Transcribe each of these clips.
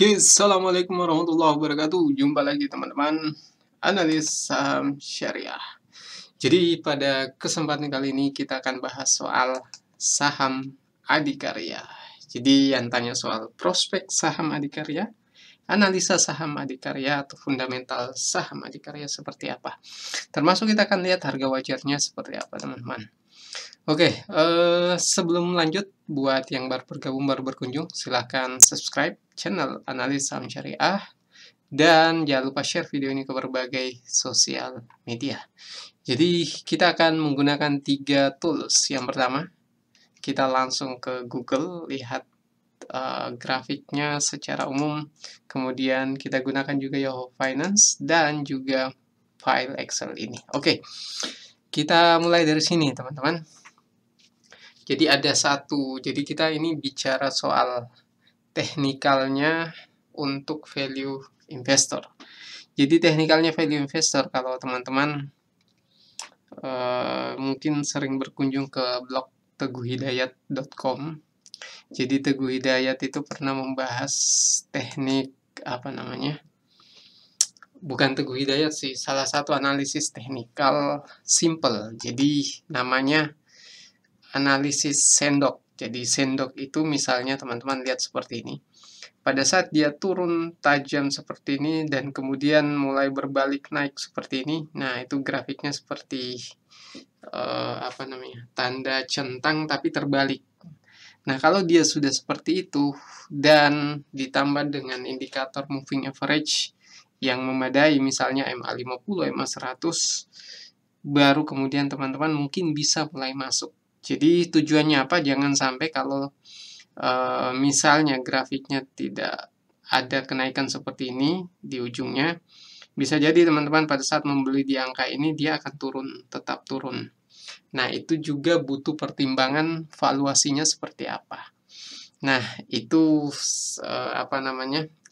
Oke, assalamualaikum warahmatullahi wabarakatuh. Jumpa lagi teman-teman, analis saham syariah. Jadi pada kesempatan kali ini kita akan bahas soal saham adikarya. Jadi yang tanya soal prospek saham adikarya, analisa saham adikarya atau fundamental saham adikarya seperti apa. Termasuk kita akan lihat harga wajarnya seperti apa teman-teman. Oke, sebelum lanjut, buat yang baru bergabung, baru berkunjung, silahkan subscribe channel Analis Saham Syariah, dan jangan lupa share video ini ke berbagai sosial media. Jadi, kita akan menggunakan 3 tools. Yang pertama, kita langsung ke Google, lihat grafiknya secara umum, kemudian kita gunakan juga Yahoo Finance, dan juga file Excel ini. Oke, kita mulai dari sini teman-teman. Jadi ada satu, jadi kita ini bicara soal teknikalnya untuk value investor. Jadi teknikalnya value investor, kalau teman-teman mungkin sering berkunjung ke blog teguhhidayat.com. Jadi Teguh Hidayat itu pernah membahas teknik bukan Teguh Hidayat sih, salah satu analisis teknikal simple. Jadi namanya analisis sendok. Jadi sendok itu misalnya teman-teman lihat seperti ini. Pada saat dia turun tajam seperti ini dan kemudian mulai berbalik naik seperti ini, nah itu grafiknya seperti tanda centang tapi terbalik. Nah kalau dia sudah seperti itu dan ditambah dengan indikator moving average yang memadai, misalnya MA50, MA100, baru kemudian teman-teman mungkin bisa mulai masuk. Jadi tujuannya apa? Jangan sampai kalau misalnya grafiknya tidak ada kenaikan seperti ini di ujungnya, bisa jadi teman-teman pada saat membeli di angka ini dia akan turun, tetap turun. Nah, itu juga butuh pertimbangan valuasinya seperti apa. Nah, itu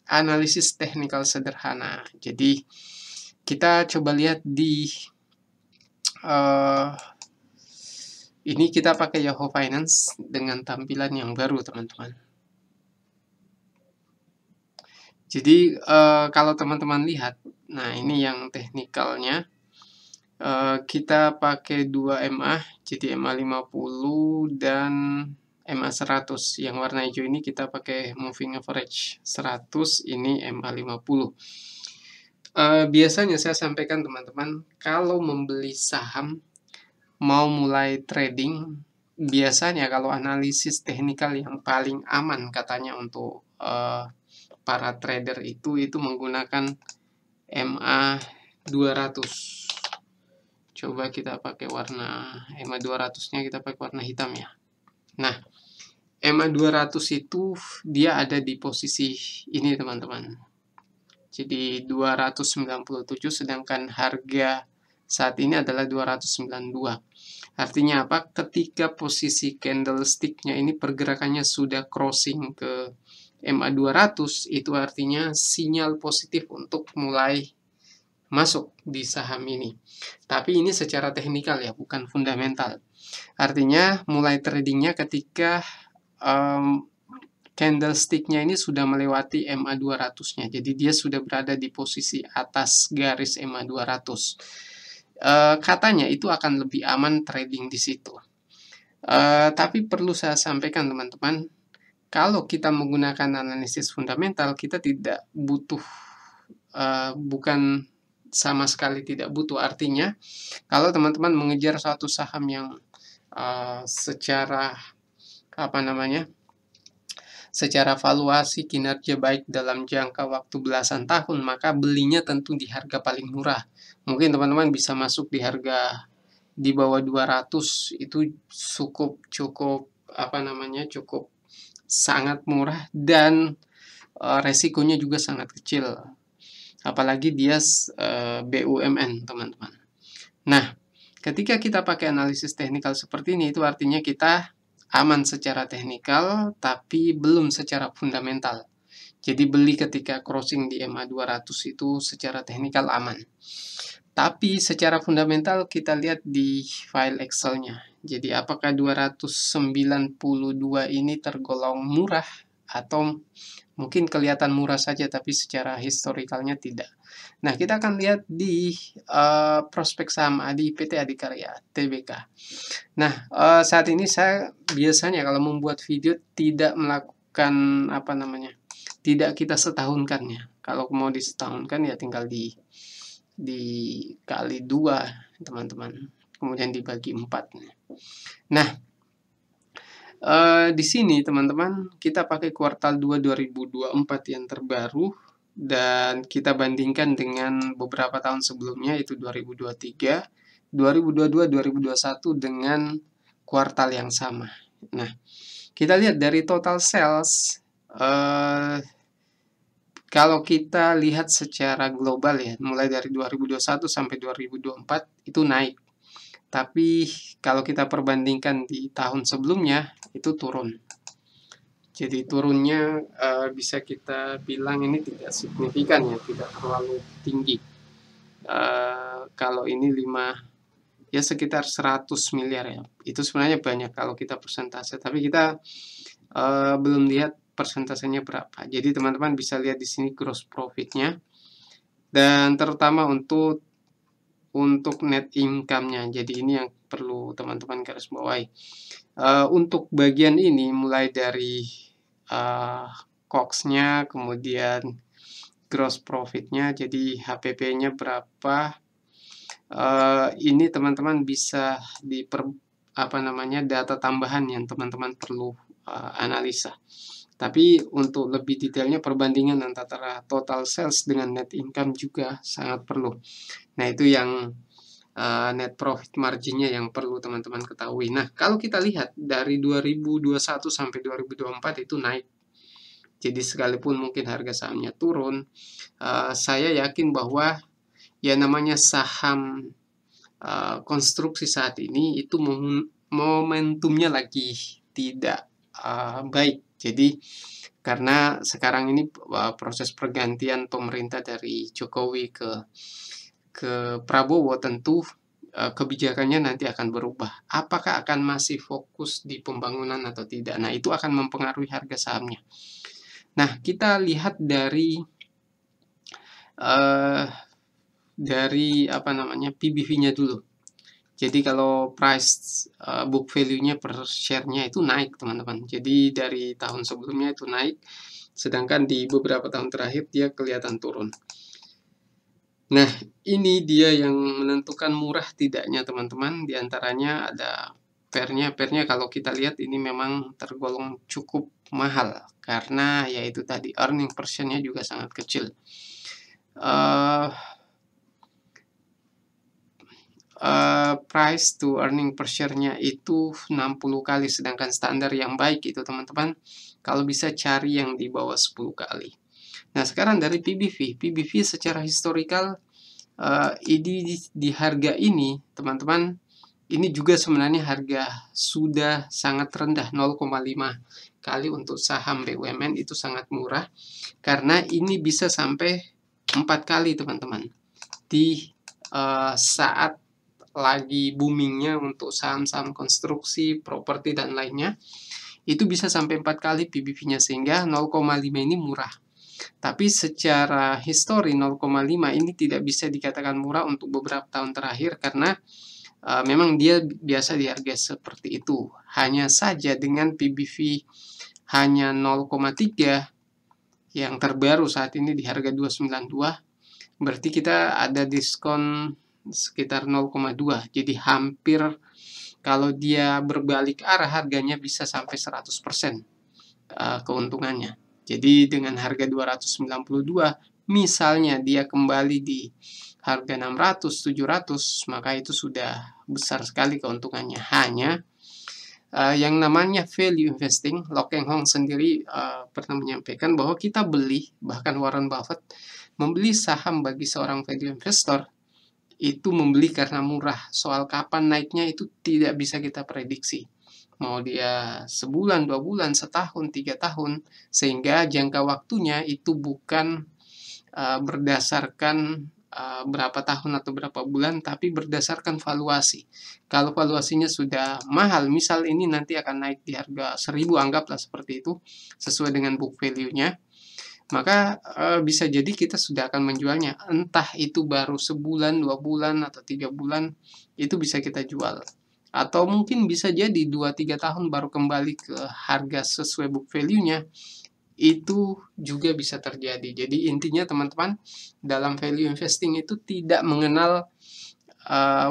analisis teknikal sederhana. Jadi kita coba lihat di ini kita pakai Yahoo Finance dengan tampilan yang baru, teman-teman. Jadi, kalau teman-teman lihat, nah ini yang teknikalnya. Kita pakai 2 MA, jadi MA50 dan MA100. Yang warna hijau ini kita pakai moving average 100, ini MA50. Biasanya saya sampaikan teman-teman, kalau membeli saham, mau mulai trading, biasanya kalau analisis teknikal yang paling aman katanya untuk para trader itu menggunakan MA200. Coba kita pakai warna MA200-nya, kita pakai warna hitam ya. Nah, MA200 itu dia ada di posisi ini teman-teman. Jadi 297, sedangkan harga saat ini adalah 292. Artinya apa? Ketika posisi candlestick-nya ini pergerakannya sudah crossing ke MA200, itu artinya sinyal positif untuk mulai masuk di saham ini. Tapi ini secara teknikal ya, bukan fundamental. Artinya mulai tradingnya ketika candlestick-nya ini sudah melewati MA200-nya. Jadi dia sudah berada di posisi atas garis MA200. Katanya itu akan lebih aman trading di situ. Tapi perlu saya sampaikan teman-teman, kalau kita menggunakan analisis fundamental, kita tidak butuh, bukan sama sekali tidak butuh. Artinya, kalau teman-teman mengejar suatu saham yang secara valuasi kinerja baik dalam jangka waktu belasan tahun, maka belinya tentu di harga paling murah. Mungkin teman-teman bisa masuk di harga di bawah 200, itu cukup sangat murah dan resikonya juga sangat kecil. Apalagi dia BUMN, teman-teman. Nah, ketika kita pakai analisis teknikal seperti ini, itu artinya kita aman secara teknikal, tapi belum secara fundamental. Jadi beli ketika crossing di MA200 itu secara teknikal aman. Tapi secara fundamental kita lihat di file Excel-nya. Jadi apakah 292 ini tergolong murah atau Mungkin kelihatan murah saja, tapi secara historikalnya tidak. Nah, kita akan lihat di prospek saham ADI PT Adikarya Tbk. Nah, saat ini saya biasanya kalau membuat video tidak melakukan tidak kita setahunkan ya. Kalau mau disetahunkan ya tinggal dikali 2 teman-teman, kemudian dibagi 4. Nah, di sini teman-teman kita pakai kuartal 2 2024 yang terbaru dan kita bandingkan dengan beberapa tahun sebelumnya, itu 2023, 2022, 2021 dengan kuartal yang sama. Nah, kita lihat dari total sales, kalau kita lihat secara global ya, mulai dari 2021 sampai 2024 itu naik. Tapi kalau kita perbandingkan di tahun sebelumnya itu turun. Jadi turunnya bisa kita bilang ini tidak signifikan ya, tidak terlalu tinggi. Kalau ini ya sekitar 100 miliar ya. Itu sebenarnya banyak kalau kita persentase, tapi kita belum lihat persentasenya berapa. Jadi teman-teman bisa lihat di sini gross profitnya, dan terutama untuk net income-nya. Jadi ini yang perlu teman-teman garis bawahi. Untuk bagian ini mulai dari COGS-nya, kemudian gross profit-nya, jadi HPP-nya berapa. Ini teman-teman bisa data tambahan yang teman-teman perlu analisa. Tapi untuk lebih detailnya perbandingan antara total sales dengan net income juga sangat perlu. Nah, itu yang net profit marginnya yang perlu teman-teman ketahui. Nah, kalau kita lihat dari 2021 sampai 2024 itu naik. Jadi sekalipun mungkin harga sahamnya turun, saya yakin bahwa ya namanya saham konstruksi saat ini itu momentumnya lagi tidak baik. Jadi karena sekarang ini proses pergantian pemerintah dari Jokowi ke Prabowo, tentu kebijakannya nanti akan berubah. Apakah akan masih fokus di pembangunan atau tidak? Nah, itu akan mempengaruhi harga sahamnya. Nah, kita lihat dari PBV-nya dulu. Jadi kalau price book value-nya per share-nya itu naik, teman-teman. Jadi dari tahun sebelumnya itu naik, sedangkan di beberapa tahun terakhir dia kelihatan turun. Nah, ini dia yang menentukan murah tidaknya, teman-teman. Di antaranya ada PER-nya. PER-nya kalau kita lihat ini memang tergolong cukup mahal, karena yaitu tadi earning per share-nya juga sangat kecil. Price to earning per share-nya itu 60 kali, sedangkan standar yang baik itu teman-teman kalau bisa cari yang di bawah 10 kali. Nah, sekarang dari PBV secara historikal di harga ini teman-teman, ini juga sebenarnya harga sudah sangat rendah, 0,5 kali untuk saham BUMN itu sangat murah, karena ini bisa sampai 4 kali teman-teman di saat lagi boomingnya untuk saham-saham konstruksi, properti, dan lainnya, itu bisa sampai 4 kali PBV-nya, sehingga 0,5 ini murah. Tapi secara histori 0,5 ini tidak bisa dikatakan murah untuk beberapa tahun terakhir, karena memang dia biasa di harga seperti itu. Hanya saja dengan PBV hanya 0,3 yang terbaru saat ini di harga 292, berarti kita ada diskon sekitar 0,2. Jadi hampir kalau dia berbalik arah harganya bisa sampai 100% keuntungannya. Jadi dengan harga 292, misalnya dia kembali di harga 600, 700, maka itu sudah besar sekali keuntungannya. Hanya yang namanya value investing, Loh Keng Hong sendiri pernah menyampaikan bahwa kita beli, bahkan Warren Buffett membeli saham bagi seorang value investor, itu membeli karena murah. Soal kapan naiknya itu tidak bisa kita prediksi. Mau dia sebulan, 2 bulan, setahun, 3 tahun, sehingga jangka waktunya itu bukan berdasarkan berapa tahun atau berapa bulan, tapi berdasarkan valuasi. Kalau valuasinya sudah mahal, misal ini nanti akan naik di harga 1000, anggaplah seperti itu, sesuai dengan book value-nya, maka bisa jadi kita sudah akan menjualnya. Entah itu baru sebulan, 2 bulan, atau 3 bulan, itu bisa kita jual. Atau mungkin bisa jadi 2, 3 tahun baru kembali ke harga sesuai book value-nya, itu juga bisa terjadi. Jadi intinya teman-teman, dalam value investing itu tidak mengenal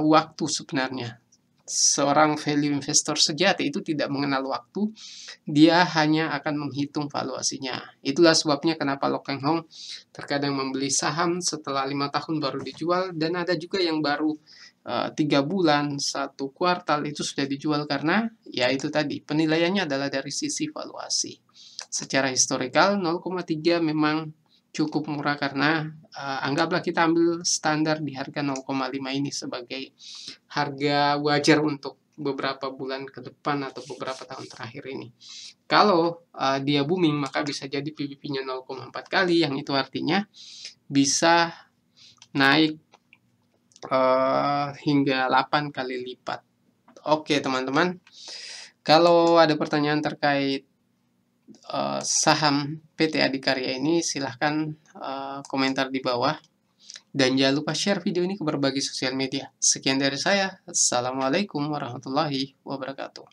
waktu sebenarnya. Seorang value investor sejati itu tidak mengenal waktu, dia hanya akan menghitung valuasinya. Itulah sebabnya kenapa Lo Keng Hong terkadang membeli saham setelah 5 tahun baru dijual, dan ada juga yang baru 3 bulan, 1 kuartal itu sudah dijual karena ya itu tadi, penilaiannya adalah dari sisi valuasi. Secara historikal 0,3 memang cukup murah karena anggaplah kita ambil standar di harga 0,5 ini sebagai harga wajar untuk beberapa bulan ke depan atau beberapa tahun terakhir ini. Kalau dia booming, maka bisa jadi PBB-nya 0,4 kali, yang itu artinya bisa naik hingga 8 kali lipat. Oke teman-teman, kalau ada pertanyaan terkait saham PT Adikarya ini, silahkan komentar di bawah. Dan jangan lupa share video ini ke berbagai sosial media. Sekian dari saya. Assalamualaikum warahmatullahi wabarakatuh.